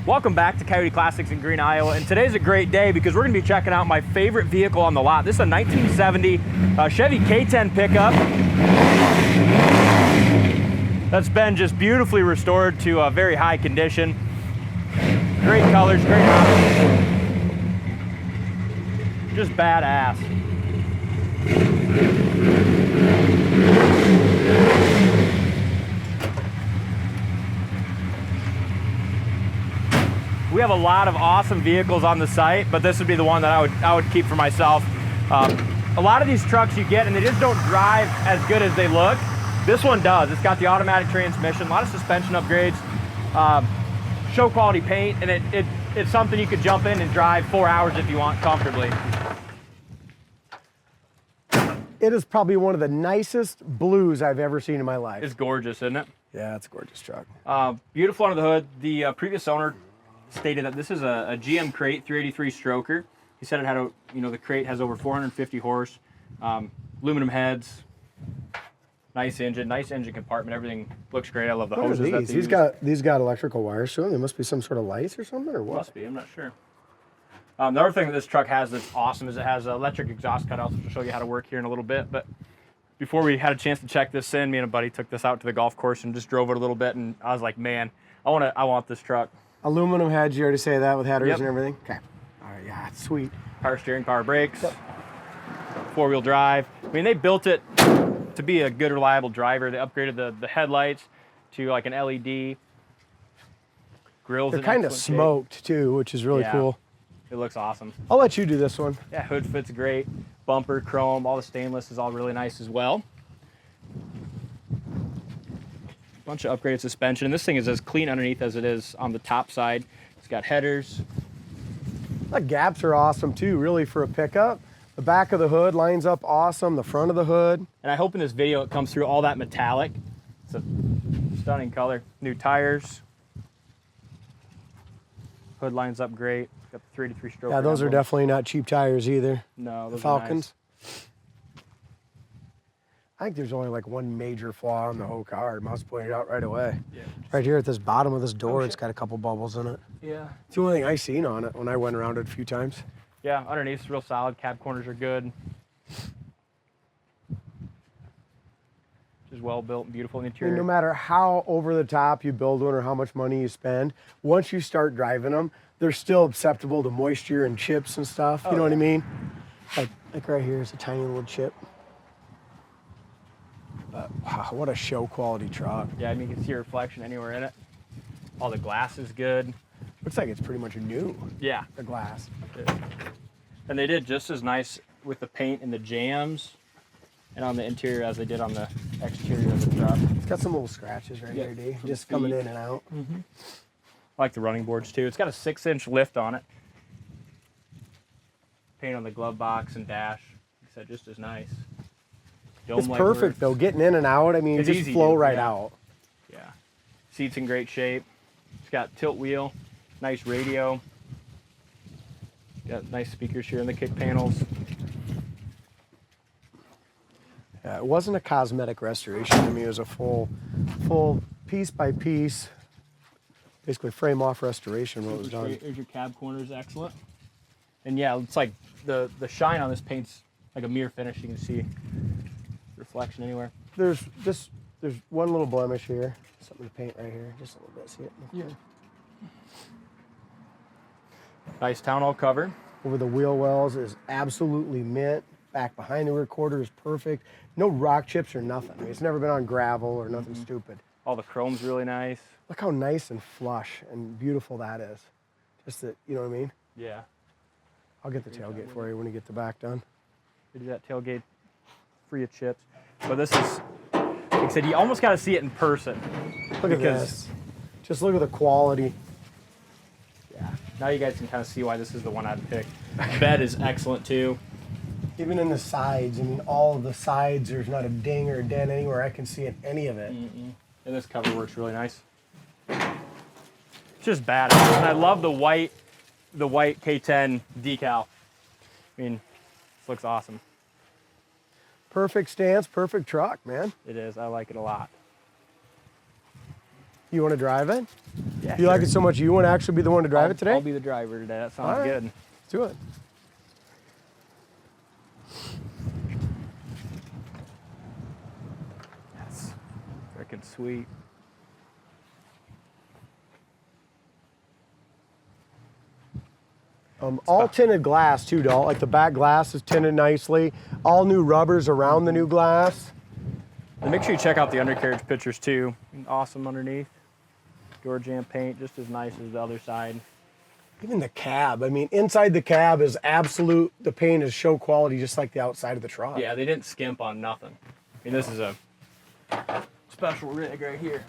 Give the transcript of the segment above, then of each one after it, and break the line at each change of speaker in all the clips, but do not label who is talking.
Welcome back to Coyote Classics in Green, Iowa, and today's a great day because we're going to be checking out my favorite vehicle on the lot. This is a 1970 Chevy K10 pickup that's been just beautifully restored to a very high condition. Great colors, great options, just badass. We have a lot of awesome vehicles on the site, but this would be the one that I would keep for myself. A lot of these trucks you get, and they just don't drive as good as they look. This one does. It's got the automatic transmission, a lot of suspension upgrades, show quality paint, and it's something you could jump in and drive 4 hours if you want comfortably.
It is probably one of the nicest blues I've ever seen in my life.
It's gorgeous, isn't it?
Yeah, it's a gorgeous truck.
Beautiful under the hood. The previous owner stated that this is a GM crate 383 stroker. He said it had the crate has over 450 horse, aluminum heads, nice engine compartment. Everything looks great. I love the hoses.
What are these? These got electrical wires to them. They must be some sort of lights or something, or what?
Must be. I'm not sure. The other thing that this truck has that's awesome is it has electric exhaust cutouts, which will show you how to work here in a little bit. But before we had a chance to check this in, me and a buddy took this out to the golf course and just drove it a little bit, and I was like, man, I want this truck.
Aluminum heads, you already say that with headers and everything? Okay. All right, yeah, it's sweet.
Power steering, power brakes, four-wheel drive. I mean, they built it to be a good, reliable driver. They upgraded the headlights to like an LED. Grills.
They're kind of smoked too, which is really cool.
It looks awesome.
I'll let you do this one.
Yeah, hood fits great. Bumper, chrome, all the stainless is all really nice as well. Bunch of upgraded suspension, and this thing is as clean underneath as it is on the top side. It's got headers.
The gaps are awesome too, really, for a pickup. The back of the hood lines up awesome, the front of the hood.
And I hope in this video it comes through all that metallic. It's a stunning color. New tires. Hood lines up great. Got the 383 stroke.
Yeah, those are definitely not cheap tires either.
No, those
the
are
Falkens.
nice.
I think there's only like one major flaw in the whole car. Mouse pointed out right away.
Yeah.
Right here at this bottom of this door, it's got a couple bubbles in it.
Yeah.
It's the only thing I seen on it when I went around it a few times.
Yeah, underneath it's real solid. Cab corners are good. Just well built and beautiful in the interior.
I mean, no matter how over the top you build one or how much money you spend, once you start driving them, they're still susceptible to moisture and chips and stuff. You know what I mean? Like right here is a tiny little chip. But wow, what a show quality truck.
Yeah, I mean, you can see a reflection anywhere in it. All the glass is good.
Looks like it's pretty much new.
Yeah.
The glass.
And they did just as nice with the paint and the jams and on the interior as they did on the exterior of the truck.
It's got some little scratches right here, D. Just coming in and out.
Mm-hmm. I like the running boards too. It's got a 6-inch lift on it. Paint on the glove box and dash. Like I said, just as nice.
It's perfect though, getting in and out. I mean, it's just flow right out.
Yeah. Seat's in great shape. It's got tilt wheel, nice radio. Got nice speakers here in the kick panels.
Yeah, it wasn't a cosmetic restoration. I mean, it was a full piece by piece, basically frame off restoration when it was done.
There's your cab corners, excellent. And yeah, it's like the shine on this paint's like a mirror finish. You can see reflection anywhere.
There's one little blemish here. Something to paint right here, just a little bit. See it?
Yeah. Nice Tonneau cover.
Over the wheel wells is absolutely mint. Back behind the rear quarter is perfect. No rock chips or nothing. I mean, it's never been on gravel or nothing stupid.
All the chrome's really nice.
Look how nice and flush and beautiful that is. Just that, you know what I mean?
Yeah.
I'll get the tailgate for you when you get the back done.
We do that tailgate free of chips. But this is, like I said, you almost got to see it in person.
Look at this. Just look at the quality.
Yeah. Now you guys can kind of see why this is the one I'd pick. Bed is excellent too.
Even in the sides, I mean, all of the sides, there's not a ding or a dent anywhere I can see in any of it.
And this cover works really nice. It's just badass. And I love the white K10 decal. I mean, this looks awesome.
Perfect stance, perfect truck, man.
It is. I like it a lot.
You want to drive it?
Yeah,
You like it so much you want to actually be the one to drive it today?
I'll be the driver today. That sounds
All right.
good.
Let's do it.
That's freaking sweet.
All tinted glass too, Dalt. Like the back glass is tinted nicely. All new rubbers around the new glass.
And make sure you check out the undercarriage pictures too. Awesome underneath. Door jamb paint, just as nice as the other side.
Even the cab. I mean, inside the cab is absolute. The paint is show quality, just like the outside of the truck.
Yeah, they didn't skimp on nothing. I mean, this is a special rig right here.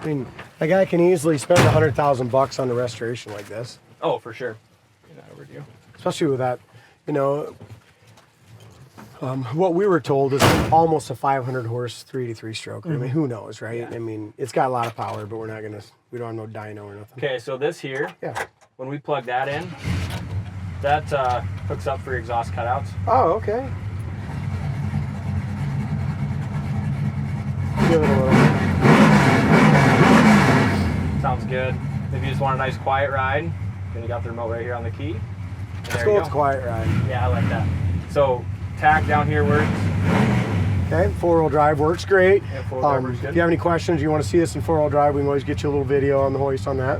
I mean, a guy can easily spend $100,000 on a restoration like this.
Oh, for sure. Not overdue.
Especially with that, you know, what we were told is almost a 500 horse 383 stroke. I mean, who knows, right?
Yeah.
I mean, it's got a lot of power, but we're not gonna. We don't have no dyno or nothing.
Okay, so this here,
Yeah.
when we plug that in, that hooks up for your exhaust cutouts.
Oh, okay. Give it a little.
Sounds good. If you just want a nice quiet ride, then you got the remote right here on the key. And
Let's
there
go
you
with
go.
quiet ride.
Yeah, I like that. So tack down here works.
Okay, four-wheel drive works great.
Yeah, four-wheel drive works good.
If you have any questions, you want to see this in four-wheel drive, we can always get you a little video on the hoist on that.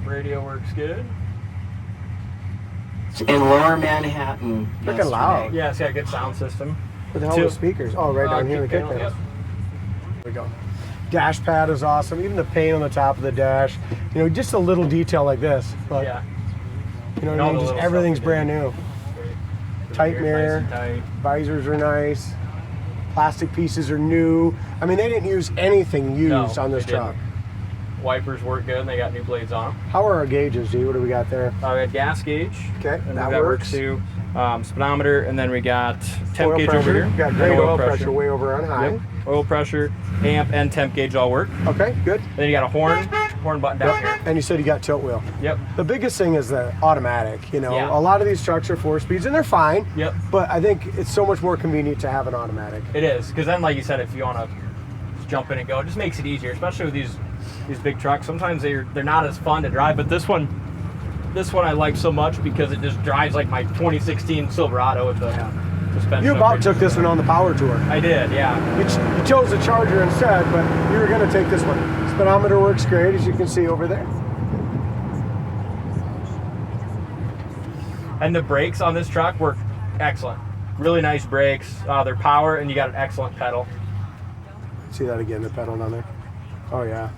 Radio works good.
In Lower Manhattan.
Freaking loud.
Yeah, it's got a good sound system.
Where the hell are the speakers? Oh, right down here in the kick panel.
Yep.
There we go. Dash pad is awesome. Even the paint on the top of the dash. You know, just a little detail like this. But,
Yeah.
you know
And
what
all
I mean?
the
Just
little
everything's
stuff
brand
they
new.
did.
Tight
Nice
mirror.
and tight.
Visors are nice. Plastic pieces are new. I mean, they didn't use anything used
No,
on this
they didn't.
truck.
Wipers work good, and they got new blades on them.
How are our gauges, D? What do we got there?
We got gas gauge.
Okay,
and
that
that
works.
works too. Speedometer, and then we got temp
Oil
gauge
pressure.
over here.
We got
and
great oil pressure way over on high.
Yep. Oil pressure, amp, and temp gauge all work.
Okay, good.
Then you got a horn button down here.
And you said you got tilt wheel.
Yep.
The biggest thing is the automatic. You know,
Yeah.
a lot of these trucks are 4-speeds, and they're fine.
Yep.
But I think it's so much more convenient to have an automatic.
It is, because then, like you said, if you want to jump in and go, it just makes it easier, especially with these big trucks. Sometimes they're not as fun to drive, but this one I like so much because it just drives like my 2016 Silverado with the suspension.
You about took this one on the power tour.
I did, yeah.
You chose the Charger instead, but you were going to take this one. Speedometer works great, as you can see over there.
And the brakes on this truck work excellent. Really nice brakes. They're power, and you got an excellent pedal.
See that again, the pedal down there? Oh, yeah.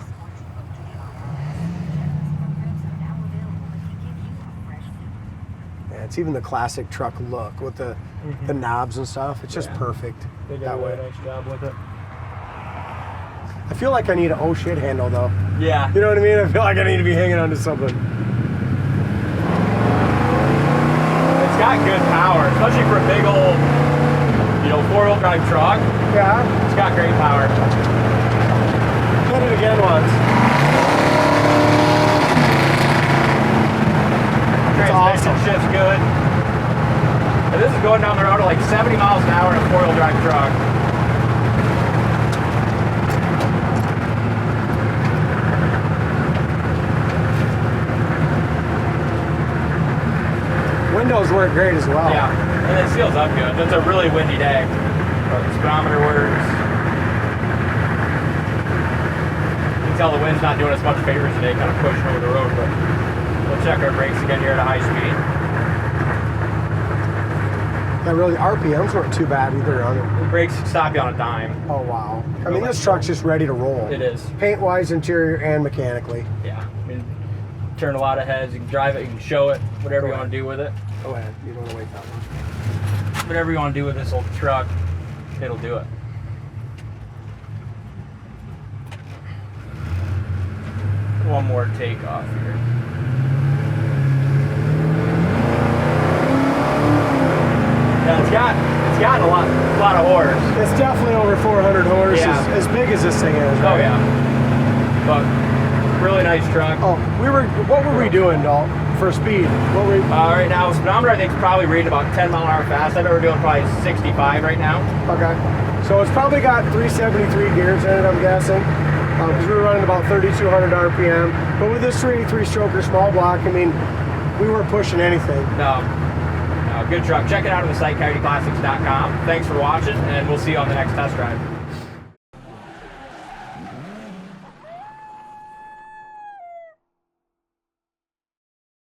Yeah, it's even the classic truck look with the knobs and stuff. It's just perfect
They did
that
a
way.
really nice job with it.
I feel like I need an oh shit handle though.
Yeah.
You know what I mean? I feel like I need to be hanging onto something.
It's got good power, especially for a big old, four-wheel drive truck.
Yeah.
It's got great power.
Hit it again once.
Transmission shift's good. And this is going down the road at like 70 miles an hour in a four-wheel drive truck.
Windows work great as well.
Yeah, and it seals up good. It's a really windy day. But the speedometer works. You can tell the wind's not doing us much favors today, kind of pushing over the road, but we'll check our brakes again here at a high speed.
Yeah, really, RPMs weren't too bad either on it.
The brakes stop you on a dime.
Oh, wow. I mean, this truck's just ready to roll.
It is.
Paint-wise, interior, and mechanically.
Yeah. I mean, turn a lot of heads. You can drive it. You can show it. Whatever you want to do with it.
Go ahead. You don't want to wait that long.
Whatever you want to do with this old truck, it'll do it. One more takeoff here. Yeah, it's got a lot of horse.
It's definitely over 400 horse,
Yeah.
as big as this thing is.
Oh
Right?
yeah. But really nice truck.
Oh, what were we doing, Dalton, for speed? What were we,
Right now, speedometer I think is probably reading about 10 mile an hour fast. I bet we're doing probably 65 right now.
okay. So it's probably got 373 gears in it, I'm guessing. because we were running about 3,200 RPM. But with this 383 stroker small block, I mean, we weren't pushing anything.
No, good truck. Check it out on the site, coyoteclassics.com. Thanks for watching, and we'll see you on the next test drive.